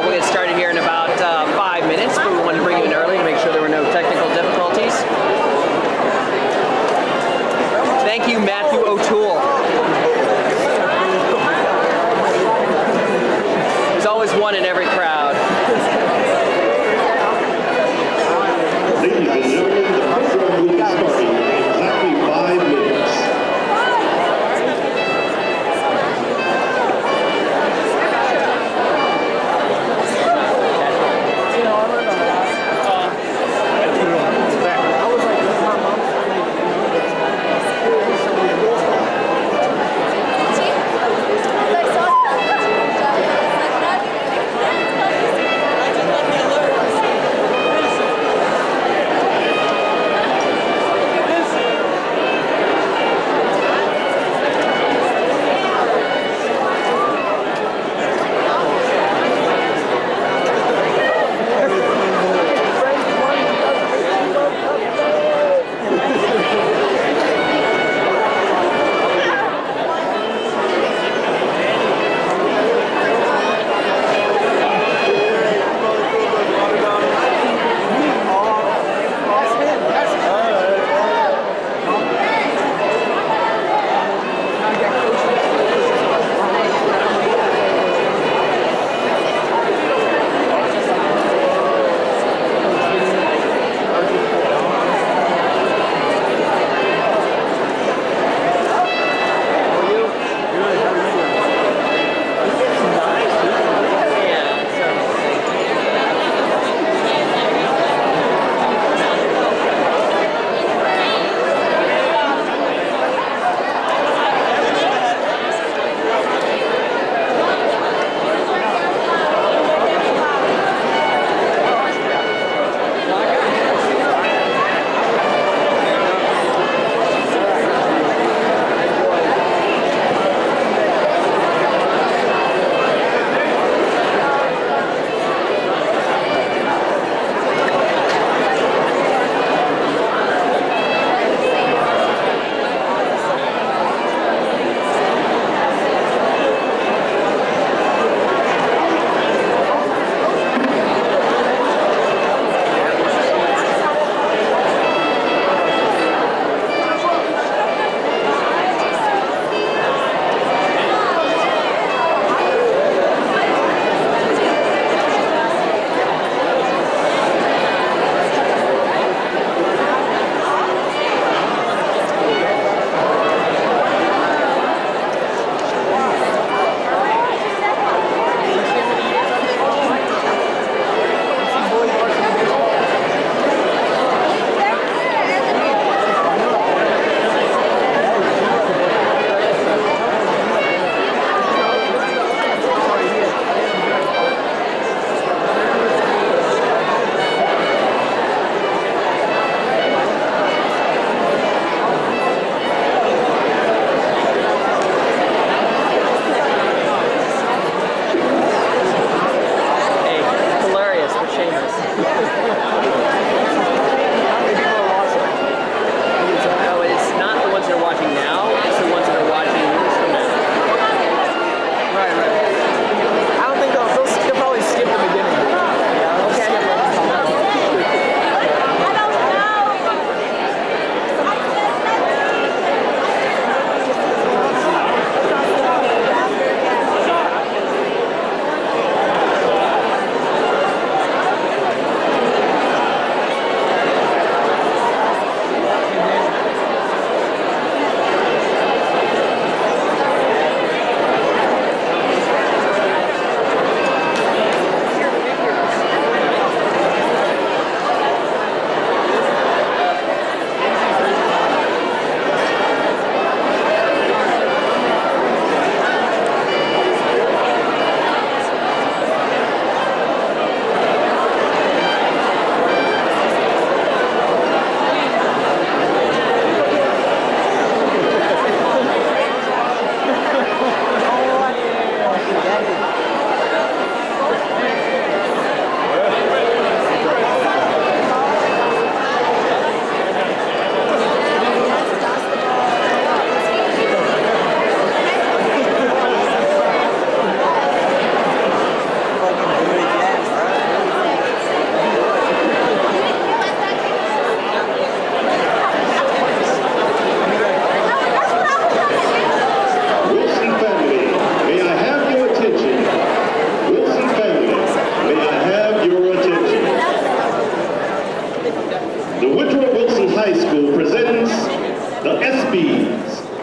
We'll get started here in about 5 minutes, but we wanted to bring you in early to make sure there were no technical difficulties. Thank you, Matthew O'Toole. There's always one in every crowd. Ladies and gentlemen, the first round will be starting in exactly 5 minutes.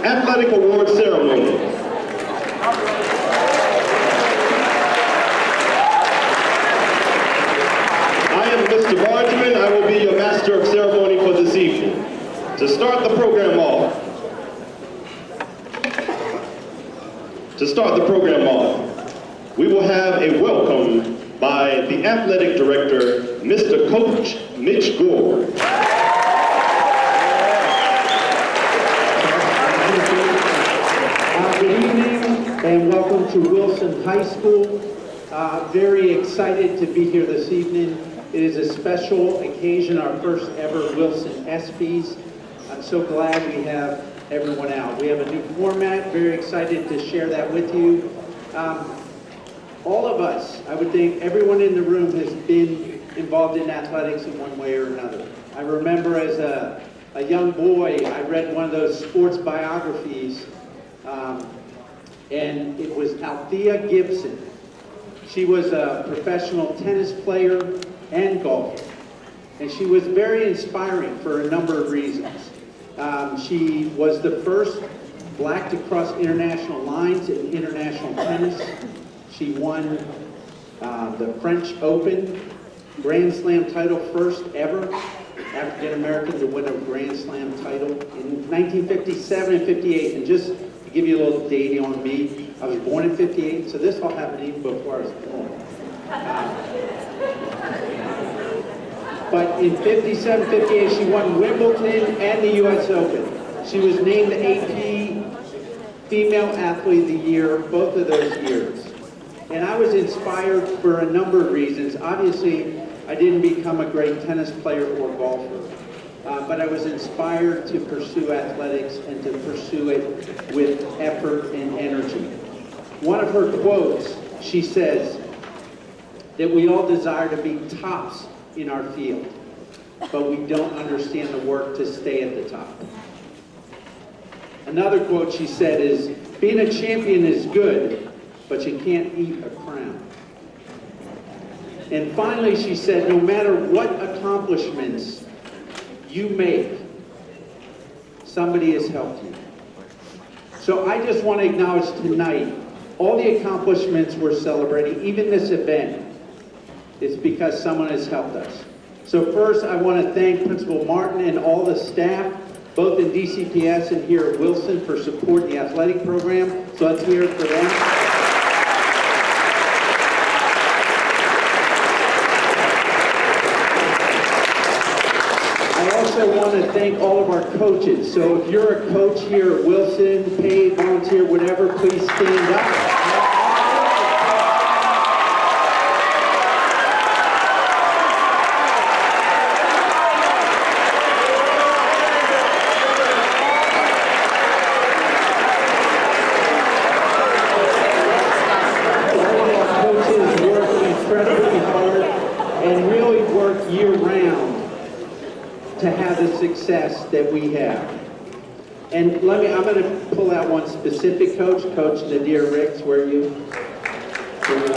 Athletic Award Ceremony. I am Mr. Bargeman. I will be your master of ceremony for this evening. To start the program off, we will have a welcome by the athletic director, Mr. Coach Mitch Gore. Good evening and welcome to Wilson High School. Very excited to be here this evening. It is a special occasion, our first ever Wilson ESPYs. I'm so glad we have everyone out. We have a new format, very excited to share that with you. All of us, I would think everyone in the room has been involved in athletics in one way or another. I remember as a young boy, I read one of those sports biographies, and it was Althea Gibson. She was a professional tennis player and golfer, and she was very inspiring for a number of reasons. She was the first black to cross international lines in international tennis. She won the French Open Grand Slam title, first ever African American to win a Grand Slam title in 1957 and 58. And just to give you a little data on me, I was born in 58, so this all happened even before I was born. But in 57, 58, she won Wimbledon and the US Open. She was named the AP Female Athlete of the Year both of those years. And I was inspired for a number of reasons. Obviously, I didn't become a great tennis player or golfer, but I was inspired to pursue athletics and to pursue it with effort and energy. One of her quotes, she says that we all desire to be tops in our field, but we don't understand the work to stay at the top. Another quote she said is, being a champion is good, but you can't eat a crown. And finally, she said, no matter what accomplishments you make, somebody has helped you. So I just want to acknowledge tonight, all the accomplishments we're celebrating, even this event, is because someone has helped us. So first, I want to thank Principal Martin and all the staff, both in DCPS and here at Wilson, for supporting the athletic program. So let's hear it for them. I also want to thank all of our coaches. So if you're a coach here at Wilson, paid, volunteer, whatever, please stand up. To have the success that we have. And I'm going to pull out one specific coach, Coach Nadir Ricks, where are you? Come here.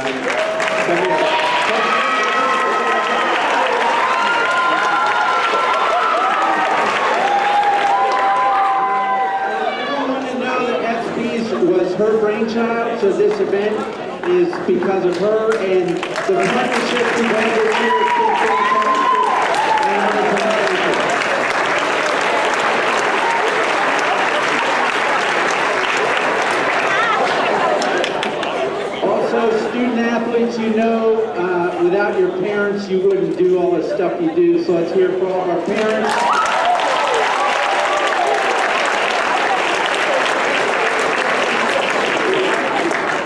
Everyone to know that ESPYs was her brainchild, so this event is because of her, and the partnership we have this year is student athletes, you know, without your parents, you wouldn't do all the stuff you do. So let's hear it for all of our parents.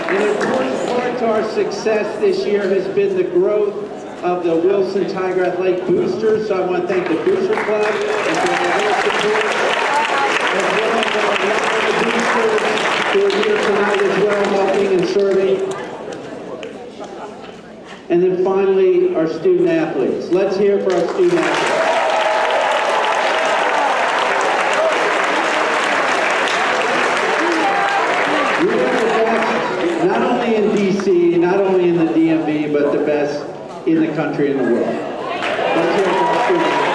An important part to our success this year has been the growth of the Wilson Tiger Athletic Boosters. So I want to thank the Booster Club and for their support, as well as the boosters who are here tonight as well, helping and serving. And then finally, our student athletes. Let's hear for our student athletes. We are the best, not only in DC, not only in the DMV, but the best in the country and the world. Let's hear for our student athletes.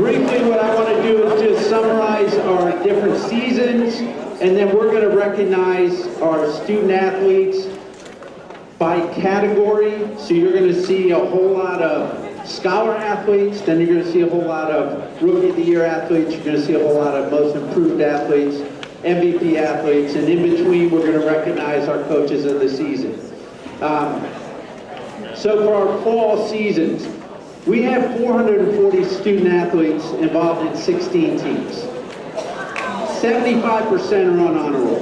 Briefly, what I want to do is just summarize our different seasons, and then we're going to recognize our student athletes by category. So you're going to see a whole lot of scholar athletes, then you're going to see a whole lot of rookie of the year athletes, you're going to see a whole lot of most improved athletes, MVP athletes, and in between we're going to recognize our coaches of the season. So for our fall seasons, we have 440 student athletes involved in 16 teams. 75% are on honor roll.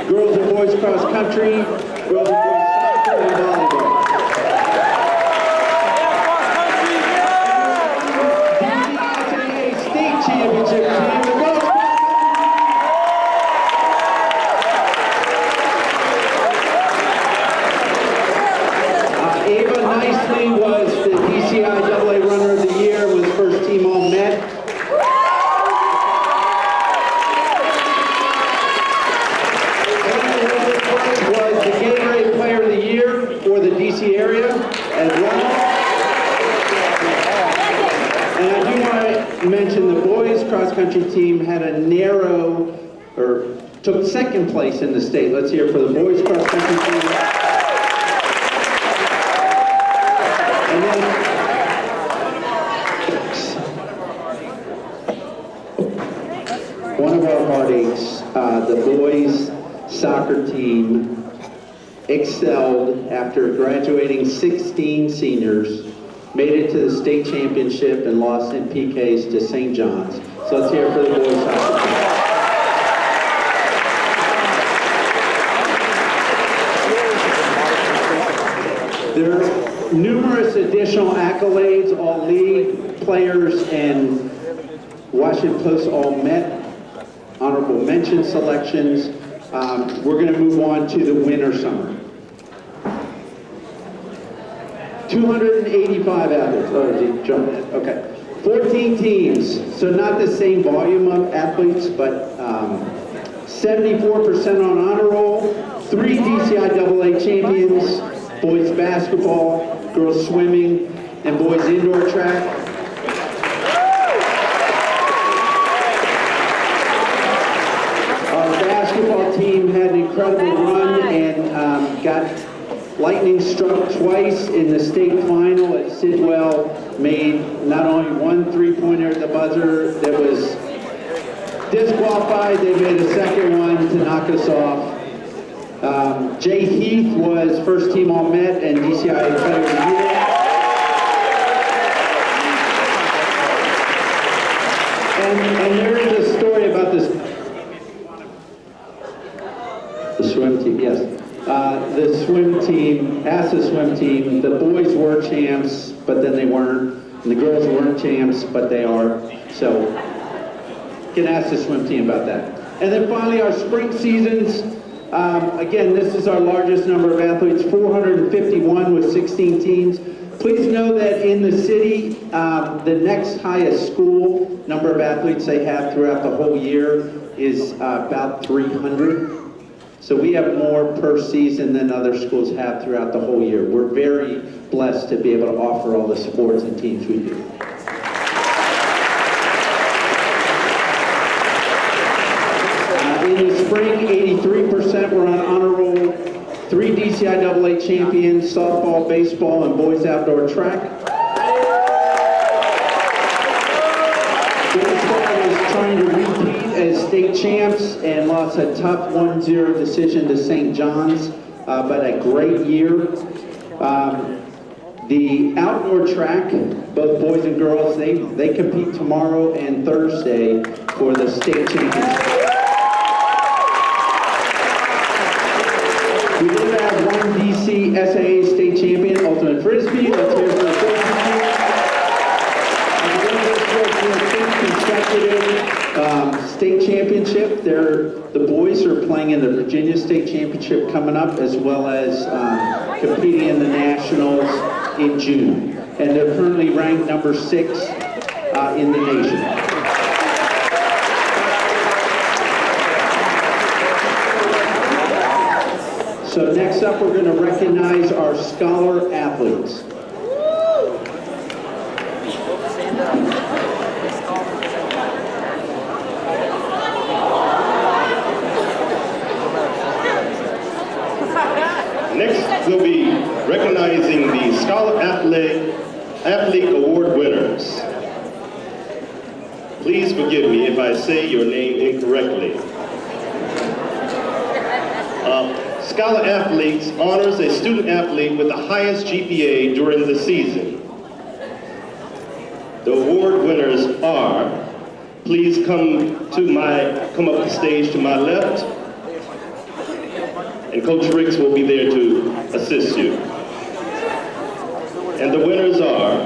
Girls and boys cross country, girls and boys soccer, and volleyball. DCSAA state championship team, the girls cross country. Ava Nicely was the DCIAA runner of the year, was first team All-Met. For the DC area as well. And I do want to mention the boys cross-country team had a narrow, or took second place in the state. Let's hear it for the boys cross-country team. And then one of our heartaches, the boys soccer team excelled after graduating 16 seniors, made it to the state championship and lost in PKs to St. John's. So let's hear it for the boys soccer team. There are numerous additional accolades, all league players and Washington Post All-Met honorable mention selections. We're going to move on to the winter summer. 285 athletes. Oh, did you jump in? Okay. 14 teams. So not the same volume of athletes, but 74% on honor roll. 3 DCIAA champions, boys basketball, girls swimming, and boys indoor track. Basketball team had an incredible run and got lightning struck twice in the state final at Sidwell. Made not only one three-pointer at the buzzer that was disqualified, they made a second one to knock us off. Jay Heath was first team All-Met and DCI Player of the Year. And there is a story about this. The swim team, yes. The swim team, asked the swim team, the boys were champs, but then they weren't. And the girls weren't champs, but they are. So, you can ask the swim team about that. And then finally, our spring seasons. Again, this is our largest number of athletes, 451 with 16 teams. Please know that in the city, the next highest school number of athletes they have throughout the whole year is about 300. So we have more per season than other schools have throughout the whole year. We're very blessed to be able to offer all the sports and teams we do. In the spring, 83% were on honor roll. 3 DCIAA champions, softball, baseball, and boys outdoor track. Baseball was trying to repeat as state champs and lost a tough 1-0 decision to St. John's, but a great year. The outdoor track, both boys and girls, they compete tomorrow and Thursday for the state championship. We did have one DCSAA state champion, Ultimate Frisbee. Let's hear from the Frisbee team. Consecutive state championship. The boys are playing in the Virginia State Championship coming up, as well as competing in the Nationals in June. And they're currently ranked number 6 in the nation. up, we're going to recognize our scholar athletes. Next, we'll be recognizing the Scholar Athlete Award winners. Please forgive me if I say your name incorrectly. Scholar Athletes honors a student athlete with the highest GPA during the season. The award winners are, please come up the stage to my left, and Coach Ricks will be there to assist you. And the winners are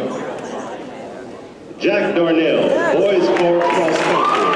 Jack Darnell, boys cross country.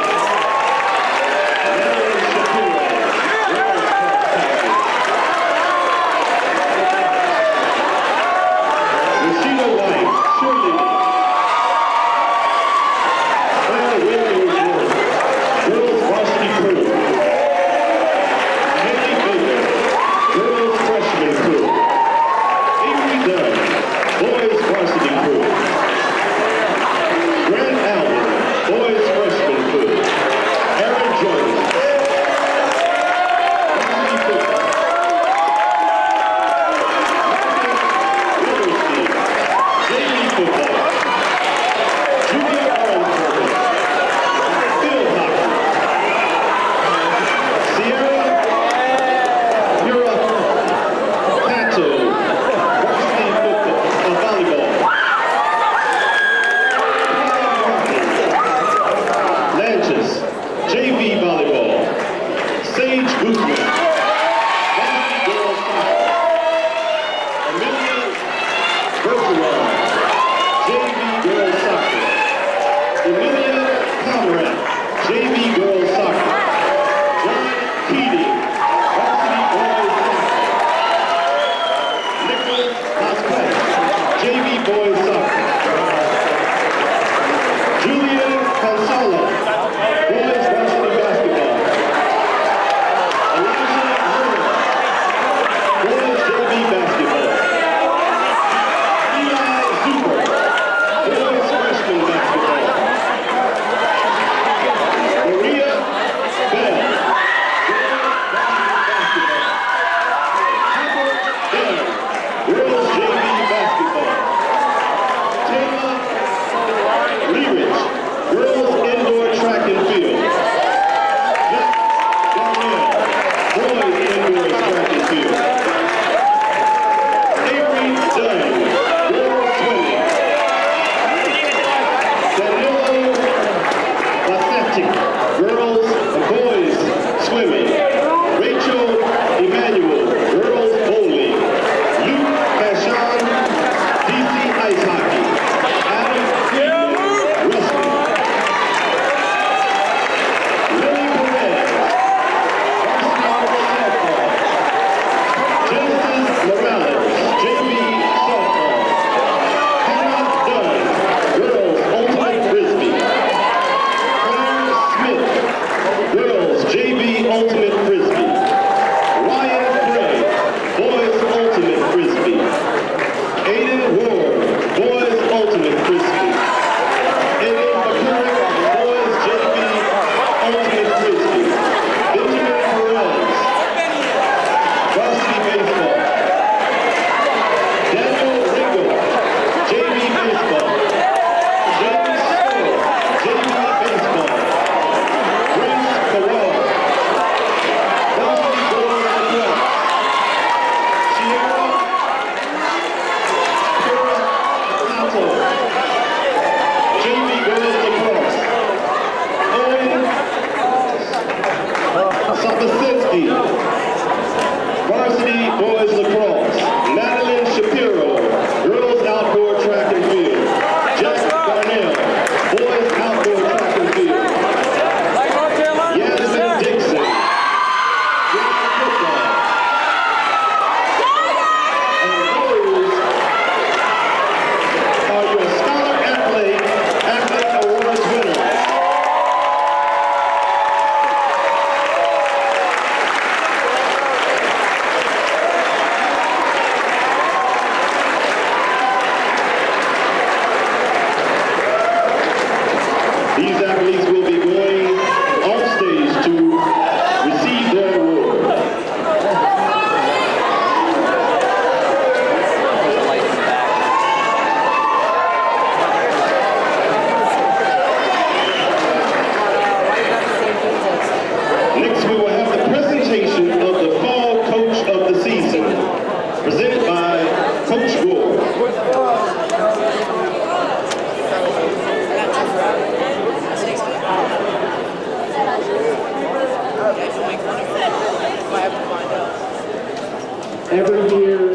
Every year,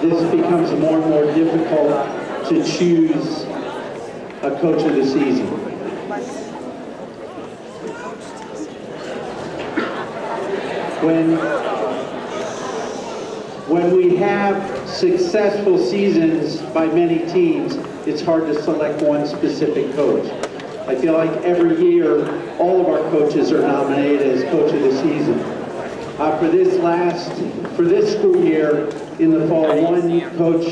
this becomes more and more difficult to choose a coach of the season. When we have successful seasons by many teams, it's hard to select one specific coach. I feel like every year, all of our coaches are nominated as coach of the season. For this school year, in the fall, one coach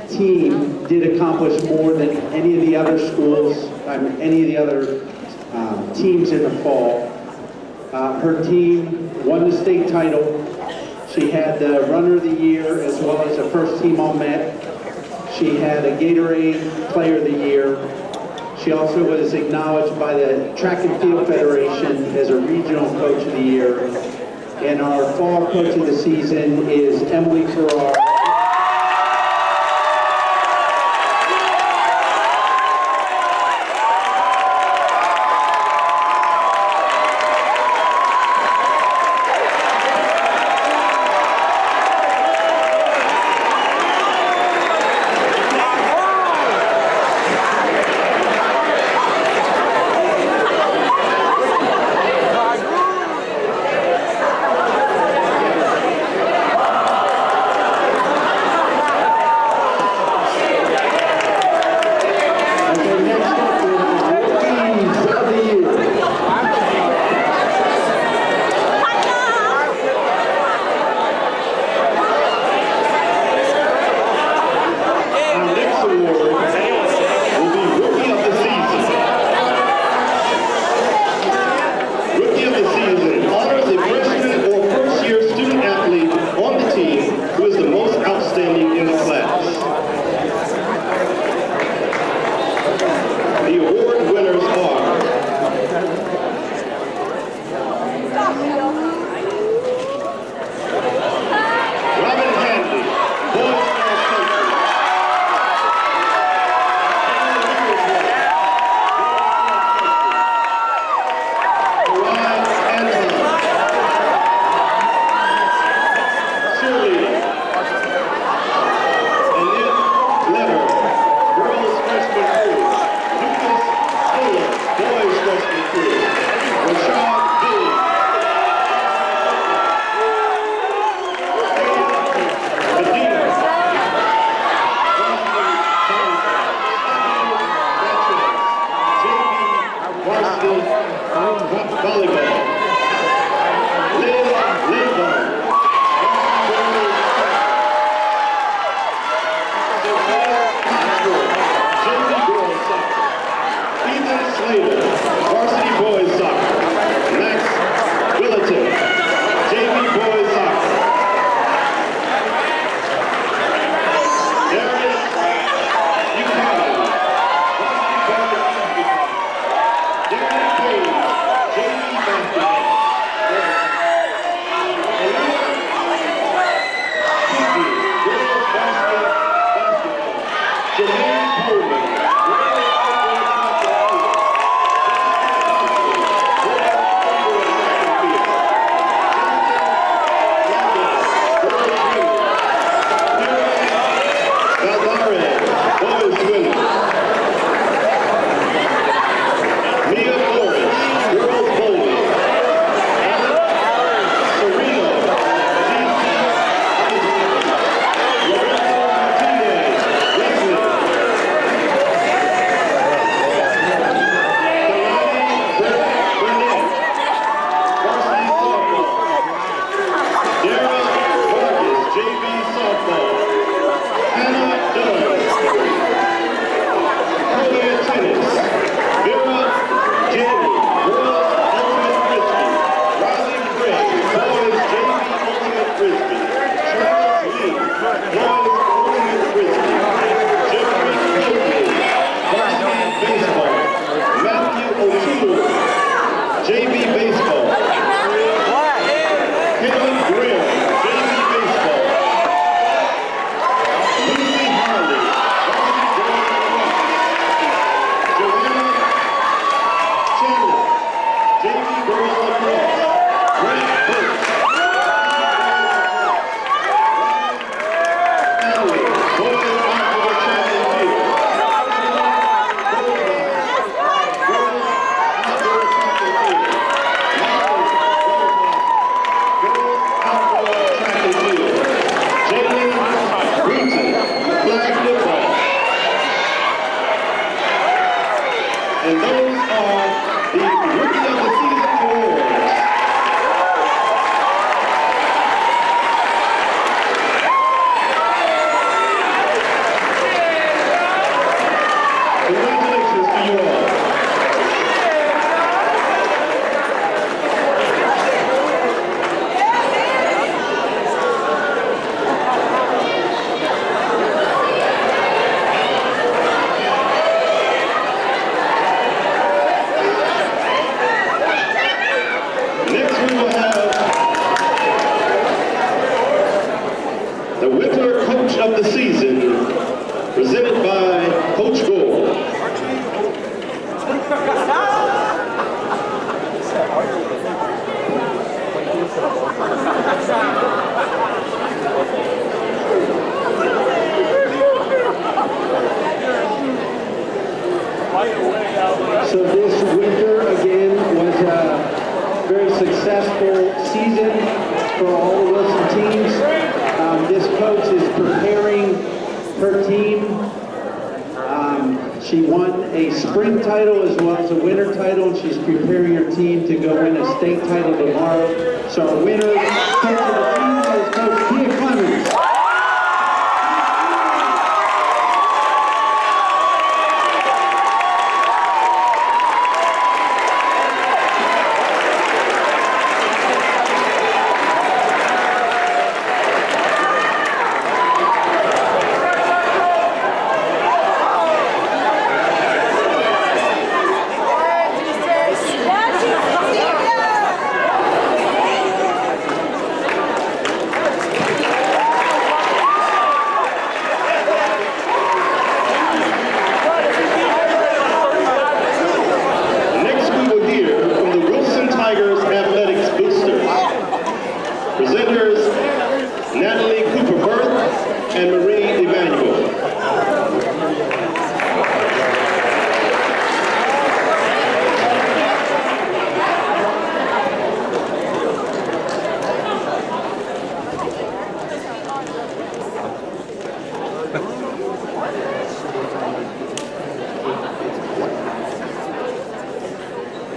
team did accomplish more than any of the other schools, any of the other teams in the fall. Her team won the state title. She had the runner of the year as well as a first team all Met. She had a Gatorade player of the year. She also was acknowledged by the Track and Field Federation as a regional coach of the year. And our fall coach of the season is Emily Farrar. Mia Moore. of the season, presented by Coach Gore. So this winter, again, was a very successful season for all the Wilson teams. This coach is preparing her team. She won a spring title as well as a winter title, and she's preparing her team to go win a state title tomorrow. So our winner, coach of the team, is Coach Tia Clemens.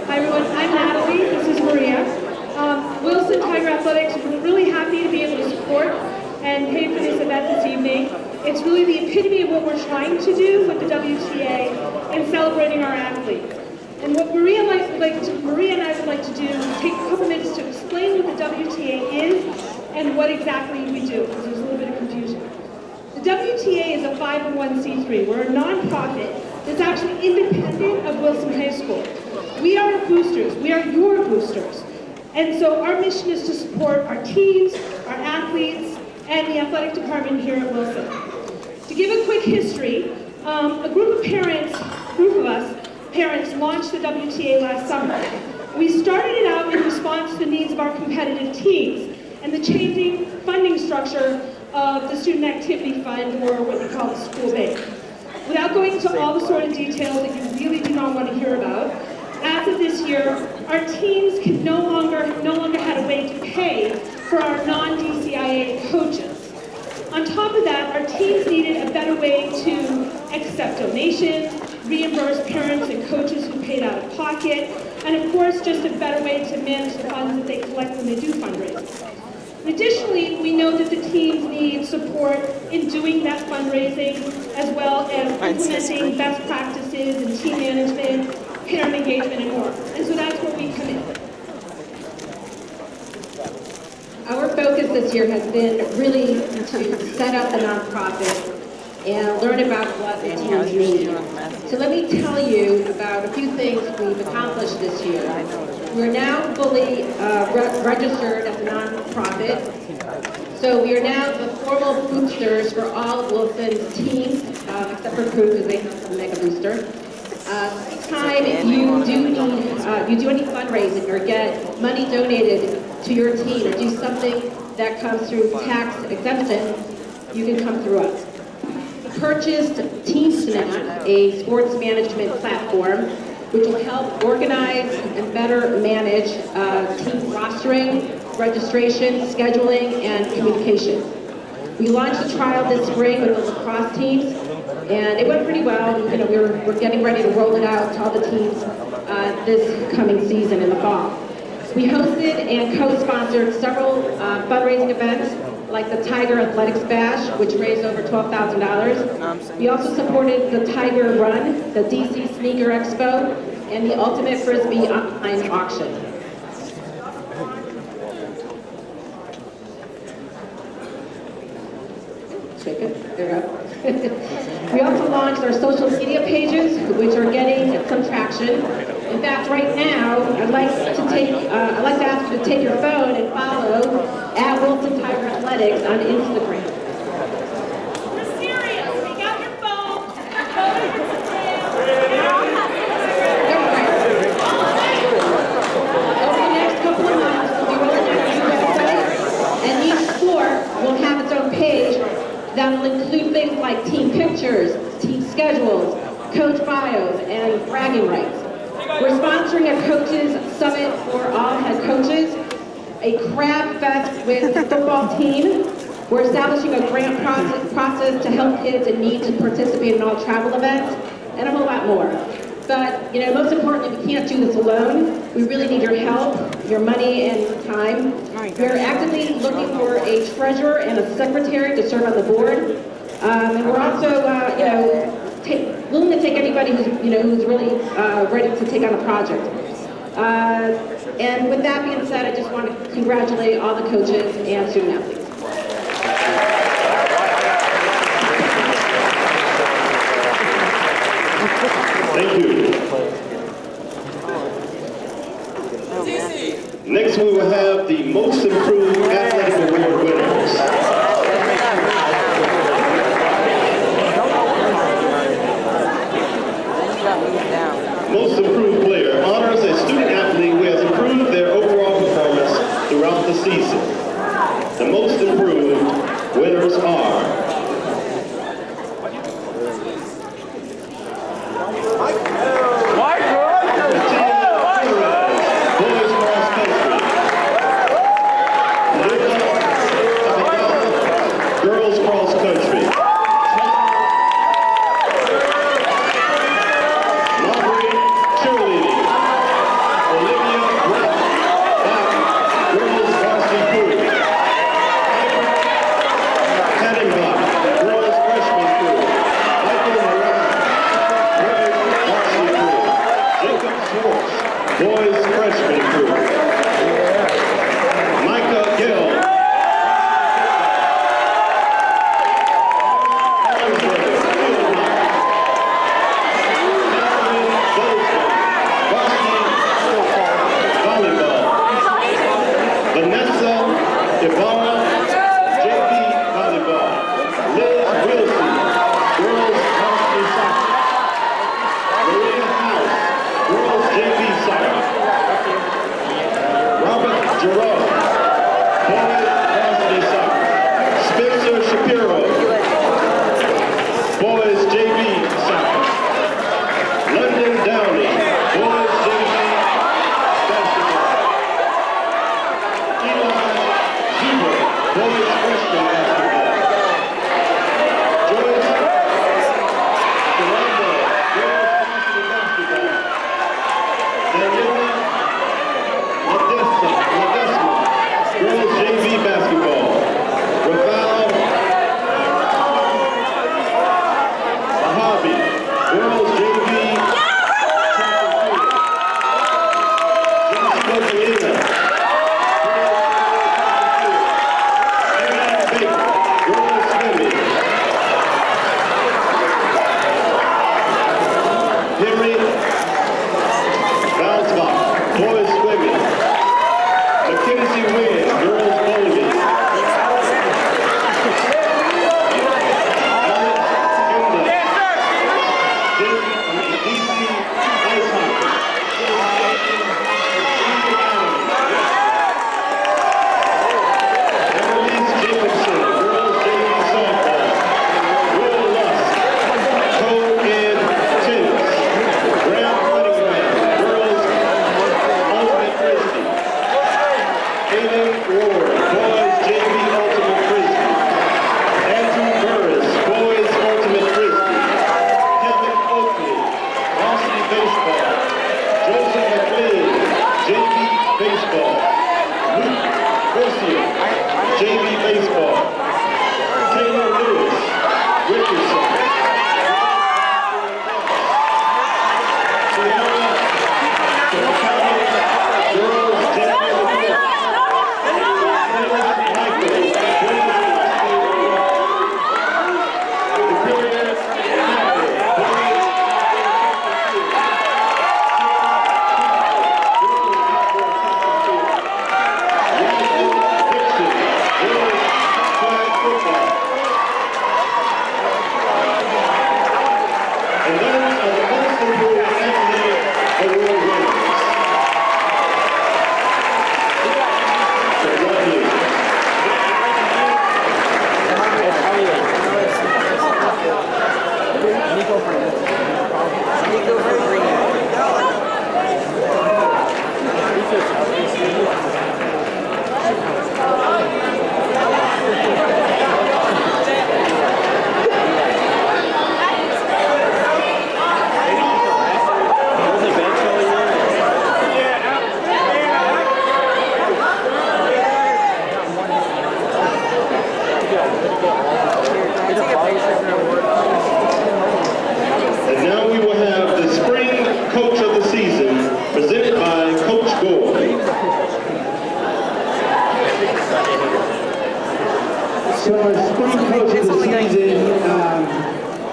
Hi everyone, I'm Natalie, this is Maria. Wilson Tiger Athletics, we're really happy to be able to support and pay for this event this evening. It's really the epitome of what we're trying to do with the WTA and celebrating our athletes. And what Maria and I would like to do is take a couple minutes to explain what the WTA is and what exactly we do, because there's a little bit of confusion. The WTA is a 501c3. We're a nonprofit that's actually independent of Wilson High School. We are boosters. We are your boosters. And so our mission is to support our teams, our athletes, and the athletic department here at Wilson. To give a quick history, a group of parents launched the WTA last summer. We started it out in response to the needs of our competitive teams and the changing funding structure of the Student Activity Fund, or what we call the school bank. Without going into all the sort of details that you really do not want to hear about, as of this year, our teams can no longer had a way to pay for our non-DCIA coaches. On top of that, our teams needed a better way to accept donations, reimburse parents and coaches who paid out of pocket, and of course, just a better way to manage the funds that they collect when they do fundraising. Additionally, we know that the teams need support in doing that fundraising, as well as implementing best practices in team management, parent engagement, and more. And so that's where we come in. Our focus this year has been really to set up the nonprofit and learn about what the teams need. So let me tell you about a few things we've accomplished this year. We're now fully registered as a nonprofit. So we are now the formal boosters for all of Wilson's teams, except for Crew, because they have to make a booster. Anytime you do any fundraising or get money donated to your team or do something that comes through tax exemption, you can come through us. We purchased TeamSnap, a sports management platform, which will help organize and better manage team rostering, registration, scheduling, and communication. We launched a trial this spring with the lacrosse teams, and it went pretty well. You know, we're getting ready to roll it out to all the teams this coming season in the fall. We hosted and co-sponsored several fundraising events, like the Tiger Athletics Bash, which raised over $12,000. We also supported the Tiger Run, the DC Sneaker Expo, and the Ultimate Frisbee online auction. Shake it. There you go. We also launched our social media pages, which are getting some traction. In fact, right now, I'd like to ask you to take your phone and follow @Wilson Tiger Athletics on Instagram. coaches summit for all head coaches, a crab fest with the football team. We're establishing a grant process to help kids in need to participate in all travel events, and a whole lot more. But, most importantly, we can't do this alone. We really need your help, your money, and your time. We're actively looking for a treasurer and a secretary to serve on the board. And we're also, willing to take anybody who's really ready to take on a project. And with that being said, I just want to congratulate all the coaches and student athletes. Thank you. Next, we will have the Most Improved Athletic Award winners. Most Improved Player honors a student athlete who has improved their overall performance throughout the season. The Most Improved winners are girls cross country. Margaret cheerleading. Olivia Brown, girls varsity crew. Kattenbach, girls freshman crew. Michael Moran, boys varsity crew. Jacob Schwartz, boys freshman crew. Micah Gill, Vanessa Devara, JV Volleyball. Liz Wilson, girls varsity soccer. Maria House, girls JV soccer. Robert Giroux, boys varsity soccer. Spencer Shapiro, boys JV soccer. London Downey, boys JV basketball. Zuber, boys freshman basketball. Joyce Ferrando, girls varsity basketball. Daniela Ledesma,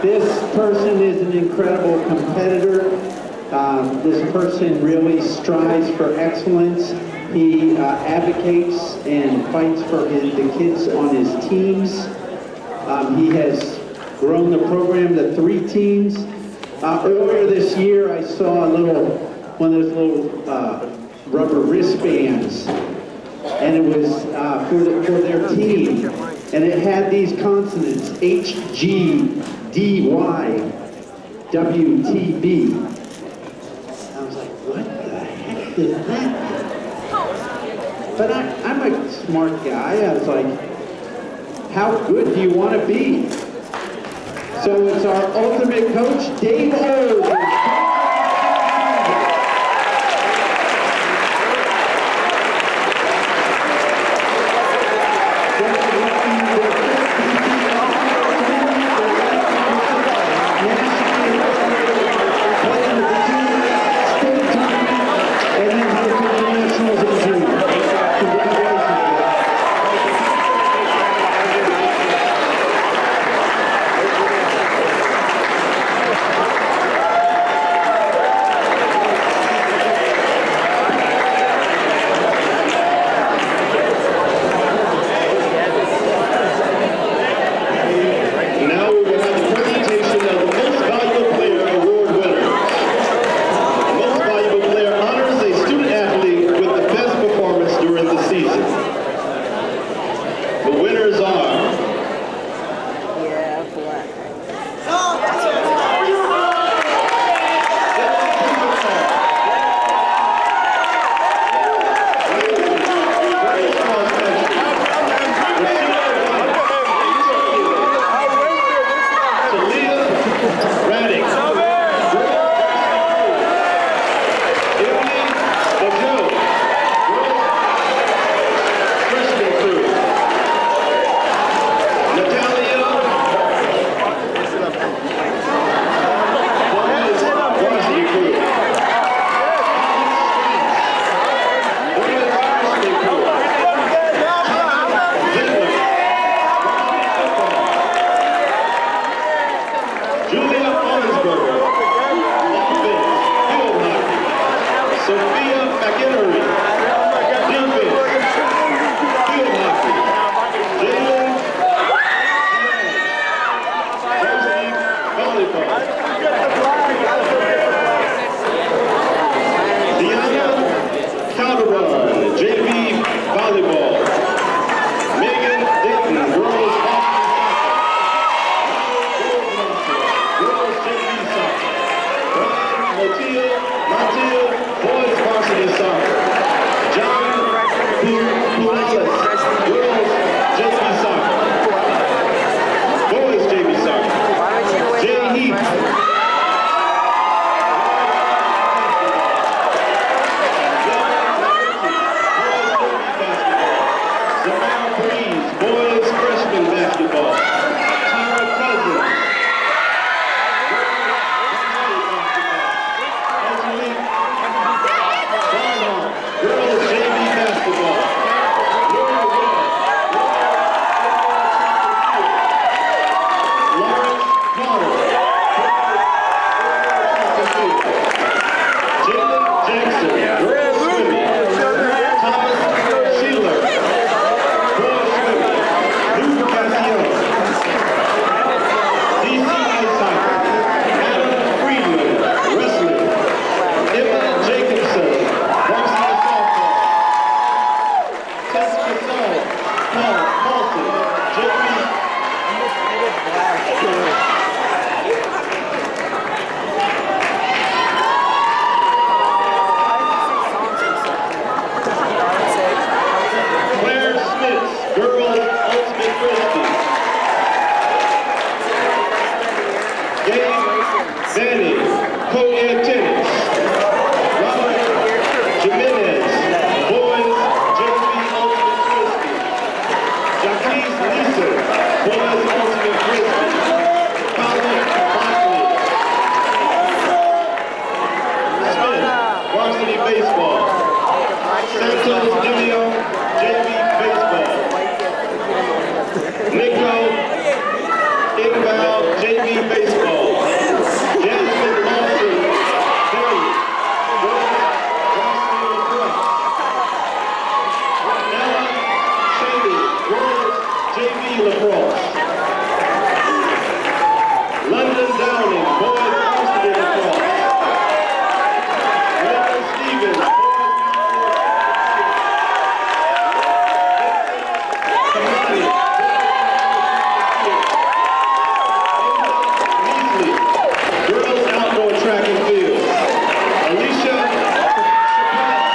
This person is an incredible competitor. This person really strives for excellence. He advocates and fights for the kids on his teams. He has grown the program to 3 teams. Earlier this year, I saw one of those little rubber wristbands, and it was for their team, and it had these consonants: H, G, D, Y, W, T, B. I was like, what the heck is that? But I'm a smart guy. I was like, how good do you want to be? So it's our ultimate coach, Dave O. JV baseball. Jasmine Lawson, Terry, boys varsity lacrosse. Ella Shady, girls JV lacrosse. London Downing, boys varsity lacrosse. Randall Stevens, boys Kamani, Measley, girls outdoor track and field. Alicia flag football.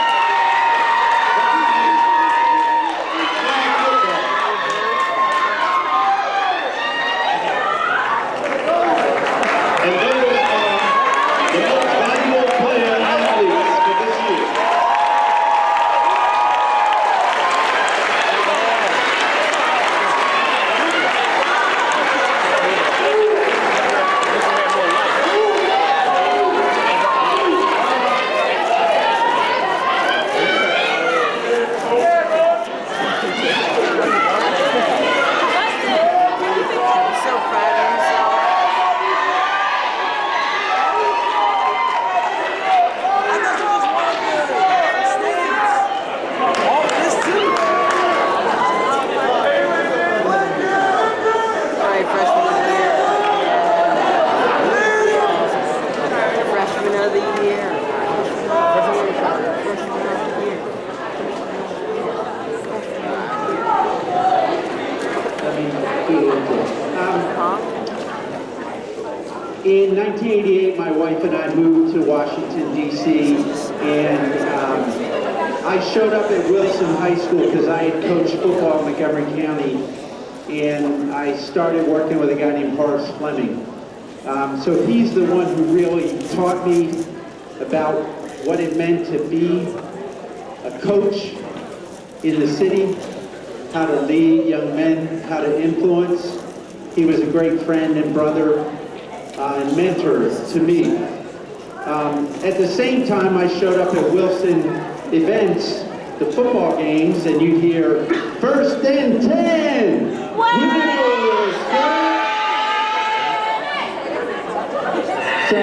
And those are the most valuable player athletes for this year. Freshman of the year. In 1988, my wife and I moved to Washington, D.C., and I showed up at Wilson High School because I had coached football in Montgomery County, and I started working with a guy named Horace Fleming. So he's the one who really taught me about what it meant to be a coach in the city, how to lead young men, how to influence. He was a great friend and brother and mentor to me. At the same time, I showed up at Wilson events, the football games, and you'd hear, "First and 10! So,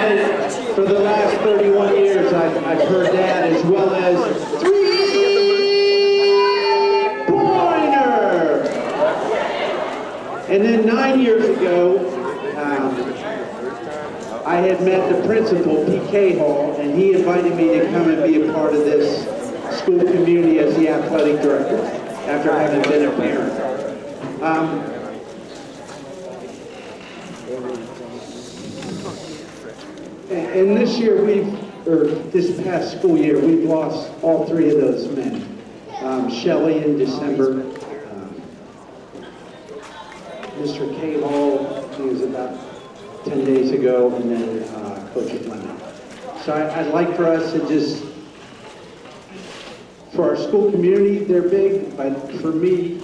for the last 31 years, I've heard that, as well as three-pointer! And then 9 years ago, I had met the principal, P.K. Hall, and he invited me to come and be a part of this school community as the athletic director, after having been a parent. And this year this past school year, we've lost all three of those men. Shelley in December, Mr. K. Hall, he was about 10 days ago, and then Coach Fleming. So I'd like for us to just, for our school community, they're big, but for me,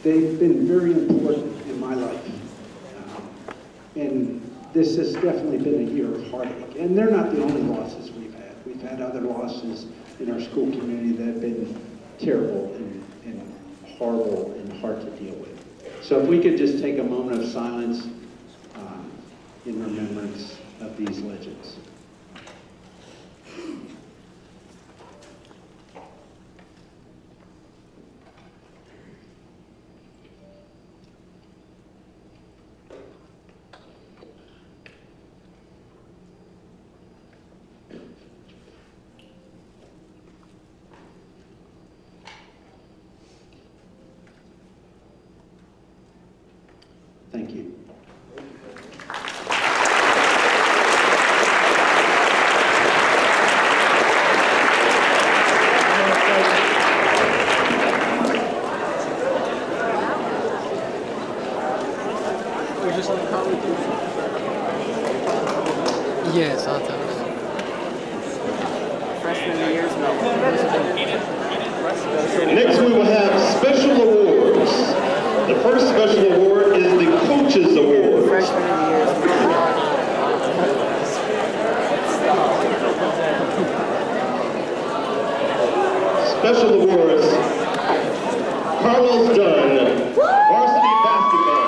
they've been very important in my life. And this has definitely been a year of heartache. And they're not the only losses we've had. We've had other losses in our school community that have been terrible and horrible and hard to deal with. So if we could just take a moment of silence in remembrance of these legends. Thank you. Yes, I'll tell you. Freshman of the year's Next, we will have special awards. The first special award is the Coaches Award. Freshman of the year's Special awards, Carlos Dunn, varsity basketball.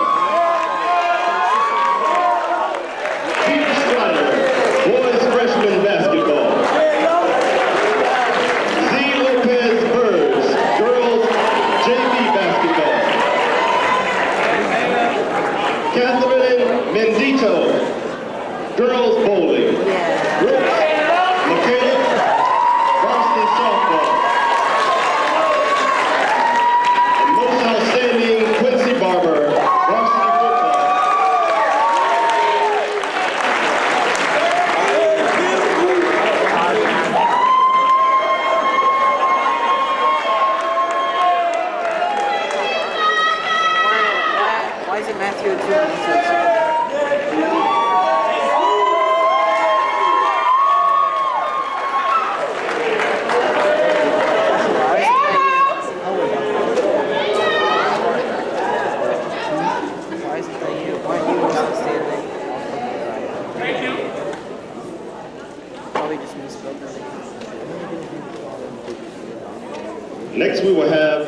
Next, we will have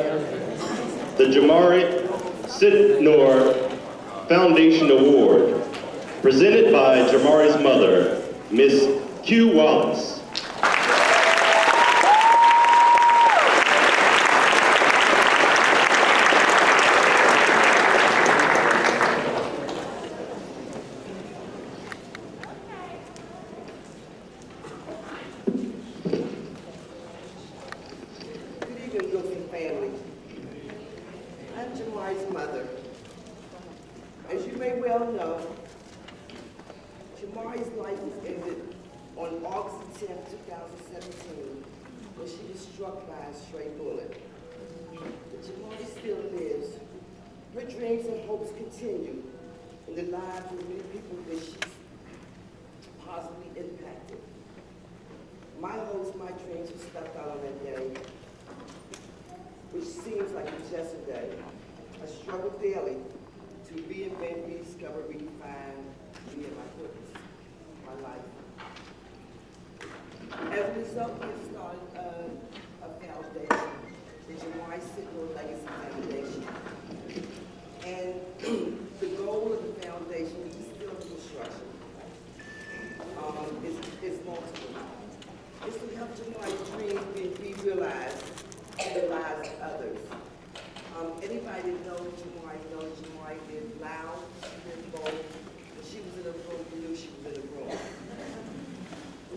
the Jamari Sidnor Foundation Award, presented by Jamari's mother, Miss Q. Wallace. Family. I'm Jamari's mother. As you may well know, Jamari's life was ended on August 10, 2017, when she was struck by a stray bullet. But Jamari still lives. Her dreams and hopes continue in the lives of many people that she's positively impacted. My hopes, my dreams were stepped out on that day, which seems like it's yesterday. I struggle daily to reinvent, rediscover, redefine me and my purpose, my life. As a result, we have started a foundation, the Jamari Sidnor Legacy Foundation. And the goal of the foundation is still in construction. It's multiple. It's to help Jamari's dreams be realized in the lives of others. Anybody that knows Jamari is loud, she is bold. When she was in a room, you knew she was in a room.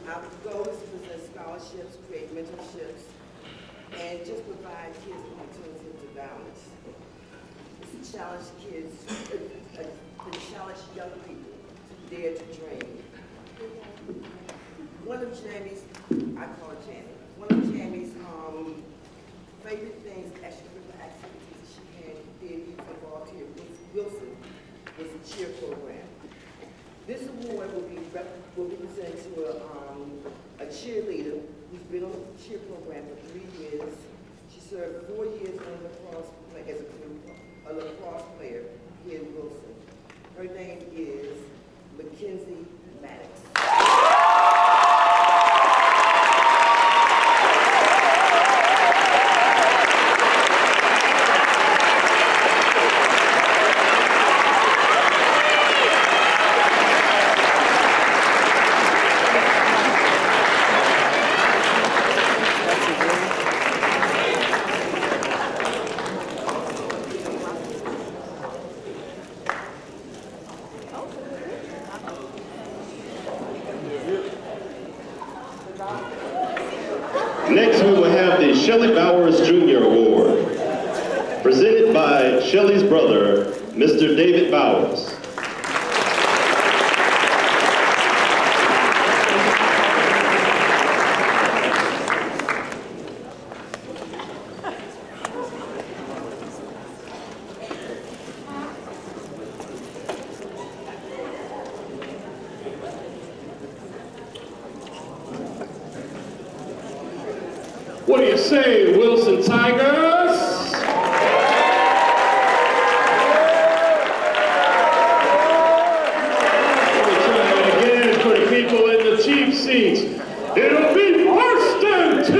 Our goal is to present scholarships, create mentorships, and just provide kids an opportunity to balance. It's to challenge kids, to challenge young people to dare to dream. One of Jamie's, I call her Jamie, one of Jamie's favorite things, extracurricular activities that she did involved here, Miss Wilson, was a cheer program. This award will be presented to a cheerleader who's been on the cheer program for 3 years. She served 4 years as a lacrosse player here in Wilson. Her name is Mackenzie Maddox. Next, we will have the Shelley Bowers Jr. Award, presented by Shelley's brother, Mr. David Bowers. What do you say, Wilson Tigers? Let me try it again for the people in the cheap seats. It'll be first and 10.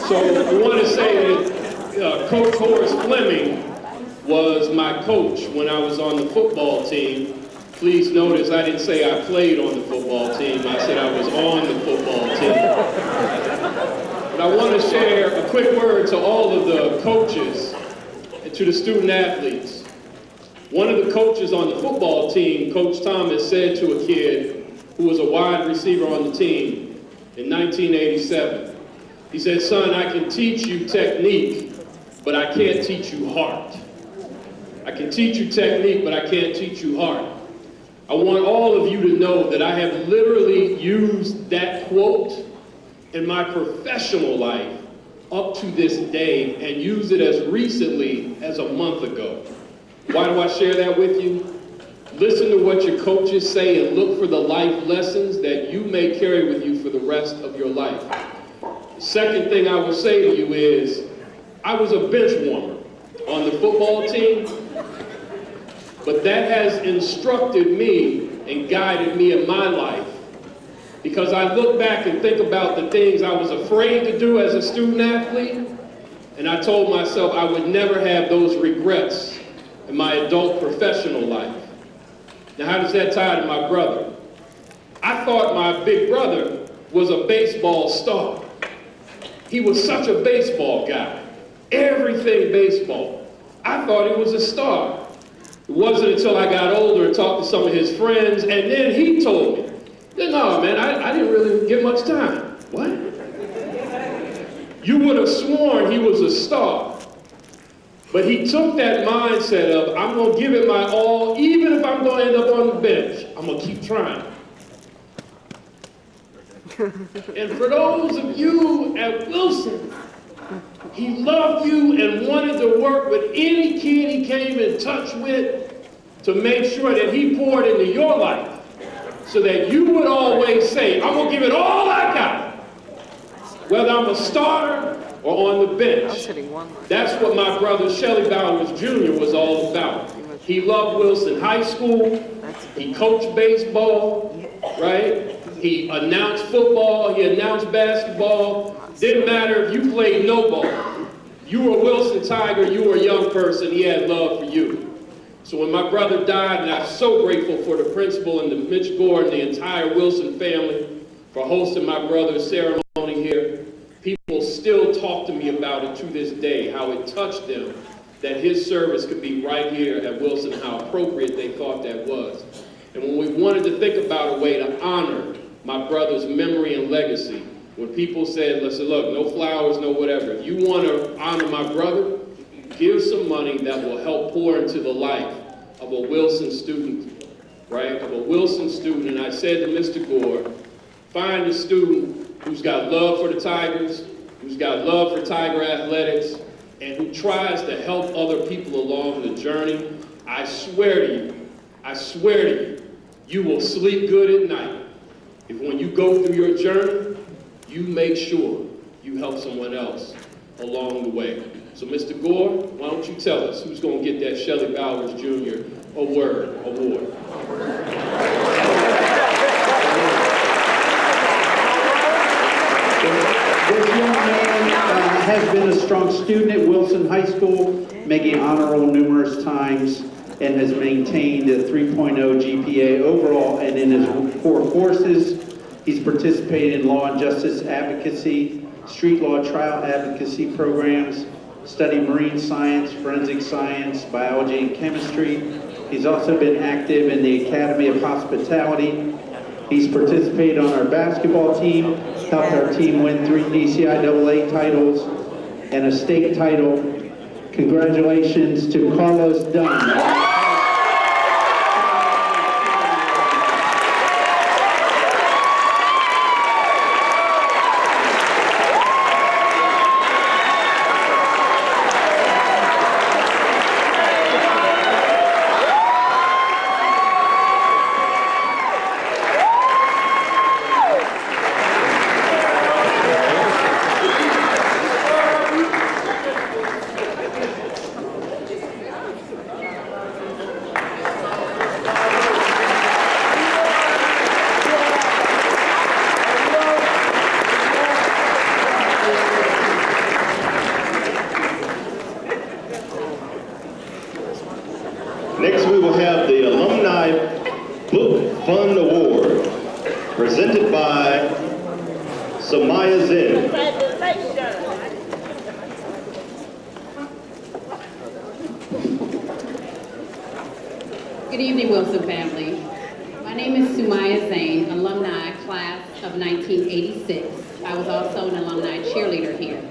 So we want to say that Coach Horace Fleming was my coach when I was on the football team. Please notice I didn't say I played on the football team. I said I was on the football team. But I want to share a quick word to all of the coaches and to the student athletes. One of the coaches on the football team, Coach Thomas, said to a kid who was a wide receiver on the team in 1987, he said, "Son, I can teach you technique, but I can't teach you heart. I can teach you technique, but I can't teach you heart." I want all of you to know that I have literally used that quote in my professional life up to this day and used it as recently as a month ago. Why do I share that with you? Listen to what your coaches say and look for the life lessons that you may carry with you for the rest of your life. The second thing I will say to you is, I was a bench warmer on the football team. But that has instructed me and guided me in my life. Because I look back and think about the things I was afraid to do as a student athlete, and I told myself I would never have those regrets in my adult professional life. Now, how does that tie to my brother? I thought my big brother was a baseball star. He was such a baseball guy. Everything baseball. I thought he was a star. It wasn't until I got older and talked to some of his friends, and then he told me, no, man, I didn't really get much time. What? You would have sworn he was a star. But he took that mindset of, I'm going to give it my all, even if I'm going to end up on the bench. I'm going to keep trying. And for those of you at Wilson, he loved you and wanted to work with any kid he came in touch with to make sure that he poured into your life so that you would always say, I'm going to give it all I got, whether I'm a starter or on the bench. That's what my brother Shelly Bowers Jr. was all about. He loved Wilson High School. He coached baseball, right? He announced football. He announced basketball. Didn't matter if you played no ball. You were a Wilson Tiger. You were a young person. He had love for you. So when my brother died, and I'm so grateful for the principal and the Mitch Gore and the entire Wilson family for hosting my brother's ceremony here, people still talk to me about it to this day, how it touched them that his service could be right here at Wilson, how appropriate they thought that was. And when we wanted to think about a way to honor my brother's memory and legacy, when people said, listen, look, no flowers, no whatever, if you want to honor my brother, give some money that will help pour into the life of a Wilson student, right? Of a Wilson student. And I said to Mr. Gore, find a student who's got love for the Tigers, who's got love for Tiger athletics, and who tries to help other people along the journey. I swear to you, you will sleep good at night if when you go through your journey, you make sure you help someone else along the way. So Mr. Gore, why don't you tell us who's going to get that Shelly Bowers Jr. Award? This young man has been a strong student at Wilson High School, making honor roll numerous times, and has maintained a 3.0 GPA overall, and in his core courses, he's participated in law and justice advocacy, street law trial advocacy programs, studied marine science, forensic science, biology, and chemistry. He's also been active in the Academy of Hospitality. He's participated on our basketball team, helped our team win 3 DCIAA titles and a state title. Congratulations to Carlos Dunn. Next, we will have the Alumni Book Fund Award, presented by Samaya Zinn. Good evening, Wilson family. My name is Sumaya Zane, alumni class of 1986. I was also an alumni cheerleader here.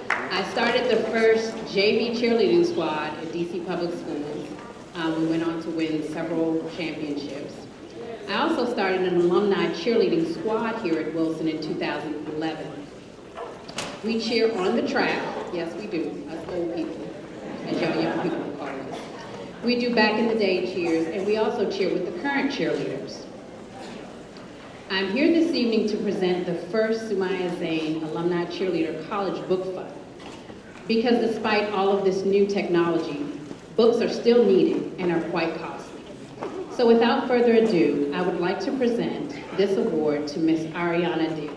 I started the first JV cheerleading squad at DC Public Schools. We went on to win several championships. I also started an alumni cheerleading squad here at Wilson in 2011. We cheer on the track. Yes, we do, us old people, as y'all young people call us. We do back in the day cheers, and we also cheer with the current cheerleaders. I'm here this evening to present the first Sumaya Zane Alumni Cheerleader College Book Fund. Because despite all of this new technology, Books are still needed and are quite costly. So without further ado, I would like to present this award to Miss Ariana D.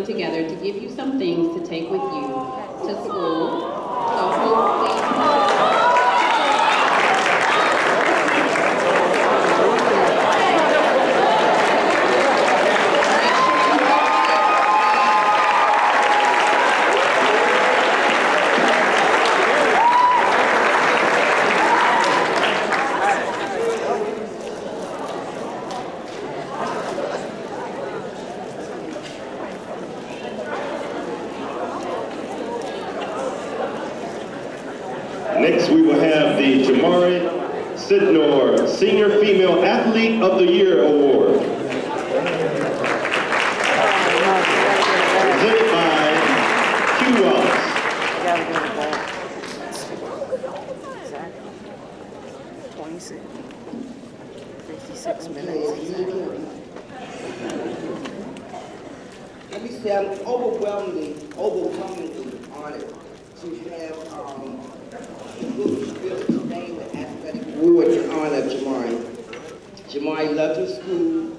Together to give you some things to take with you to school. So hopefully. Next, we will have the Jamari Sidnor Senior Female Athlete of the Year Award. Presented by Q Wallace. Gotta go to bed. Exactly. 26. 56 minutes. Exactly. Let me say, I'm overwhelmingly honored to have named the athletic award in honor of Jamari. Jamari loved her school.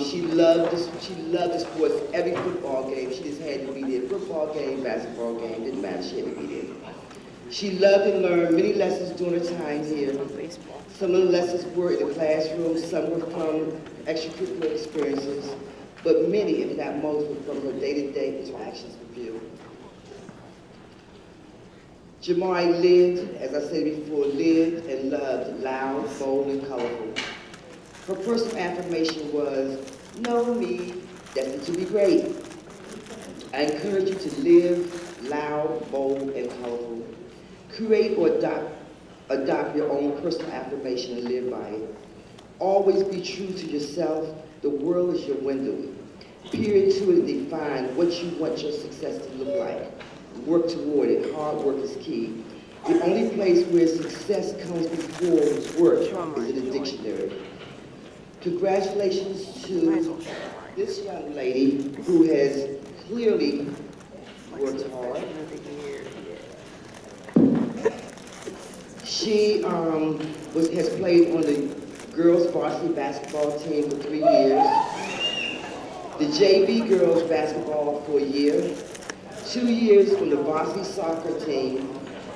She loved the sports. Every football game, she just had to be there. Football game, basketball game, didn't matter. She had to be there. She loved and learned many lessons during her time here. Some of the lessons were in the classroom, some were from extracurricular experiences, but many, if not most, were from her day-to-day interactions with you. Jamari lived, as I said before, lived and loved loud, bold, and colorful. Her personal affirmation was, know me, destined to be great. I encourage you to live loud, bold, and colorful. Create or adopt your own personal affirmation and live by it. Always be true to yourself. The world is your window. Peer into it and define what you want your success to look like. Work toward it. Hard work is key. The only place where success comes before work is in the dictionary. Congratulations to this young lady who has clearly worked hard. She has played on the girls varsity basketball team for 3 years, the JV girls basketball for a year, 2 years on the varsity soccer team,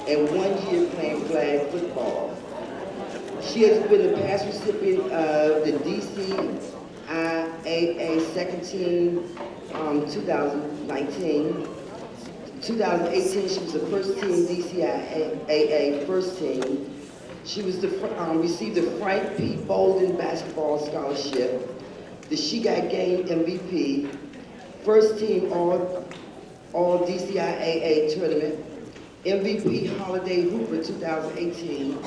and 1 year playing flag football. She has been a past recipient of the DCIAA second team 2019. 2018, she was the first team DCIAA first team. She was received the Frank P. Bolden Basketball Scholarship, the She Got Game MVP, first team all DCIAA tournament, MVP Holiday Hooper 2018.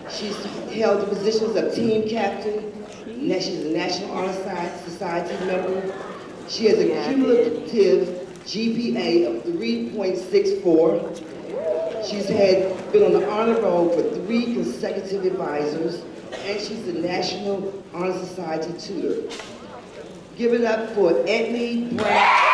She's held the positions of team captain. She's a National Honor Society member. She has a cumulative GPA of 3.64. She's been on the honor roll for 3 consecutive advisors, and she's the National Honor Society tutor. Give it up for Edney Brown.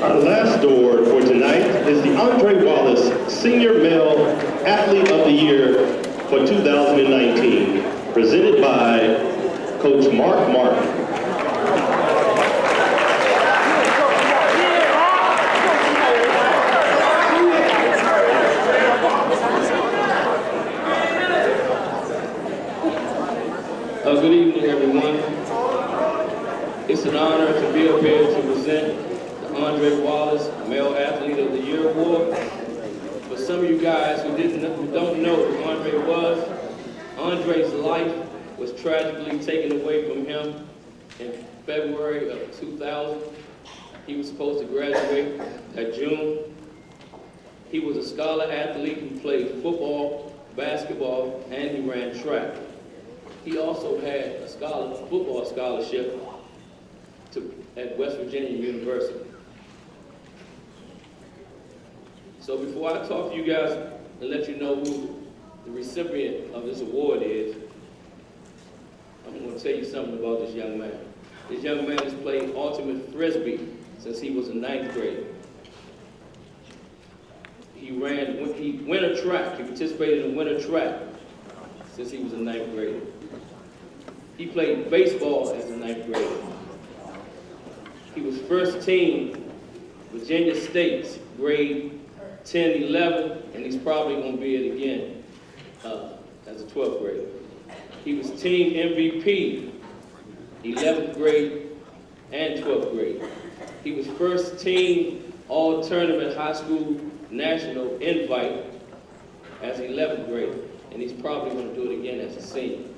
Our last award for tonight is the Andre Wallace Senior Male Athlete of the Year for 2019. presented by Coach Mark Martin. Good evening, everyone. It's an honor to be up here to present the Andre Wallace Male Athlete of the Year Award. For some of you guys who don't know who Andre was, Andre's life was tragically taken away from him in February of 2000. He was supposed to graduate at June. He was a scholar athlete who played football, basketball, and he ran track. He also had a football scholarship at West Virginia University. So before I talk to you guys and let you know who the recipient of this award is, I'm going to tell you something about this young man. This young man has played ultimate frisbee since he was in 9th grade. He winter track. He participated in winter track since he was in 9th grade. He played baseball as a 9th grader. He was first team Virginia State's grade 10, 11, and he's probably going to be it again as a 12th grader. He was team MVP 11th grade and 12th grade. He was first team all-tournament high school national invite as an 11th grader, and he's probably going to do it again as a senior.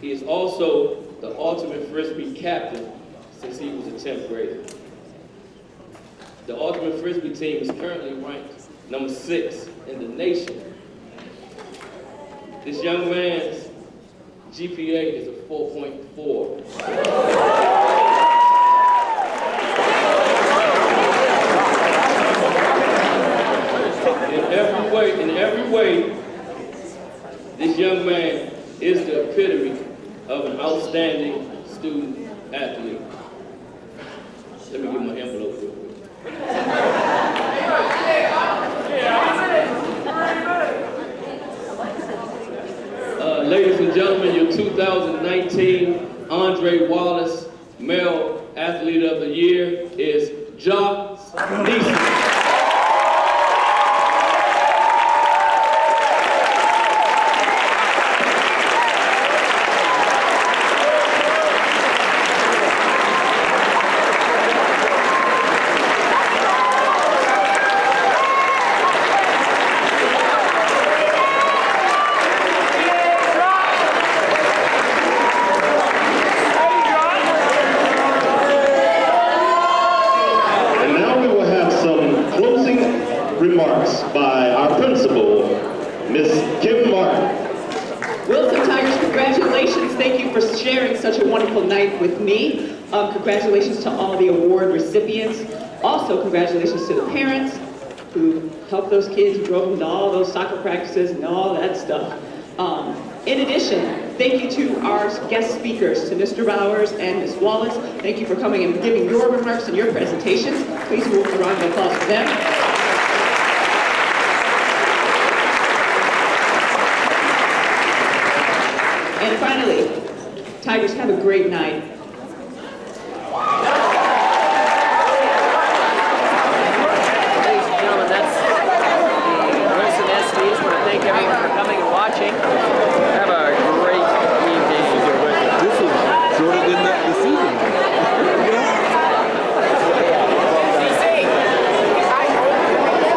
He is also the ultimate frisbee captain since he was a 10th grader. The ultimate frisbee team is currently ranked number 6 in the nation. This young man's GPA is a 4.4. In every way, this young man is the epitome of an outstanding student athlete. Let me get my envelope real quick. Ladies and gentlemen, your 2019 Andre Wallace Male Athlete of the Year is Ja Neeson. Remarks by our principal, Ms. Kim Martin. Wilson Tigers, congratulations. Thank you for sharing such a wonderful night with me. Congratulations to all the award recipients. Also, congratulations to the parents who helped those kids, who drove them to all those soccer practices and all that stuff. In addition, thank you to our guest speakers, to Mr. Bowers and Ms. Wallace. Thank you for coming and giving your remarks and your presentations. Please move a round of applause for them. And finally, Tigers, have a great night. Ladies and gentlemen, that's the Wilson ESPY. I just want to thank everyone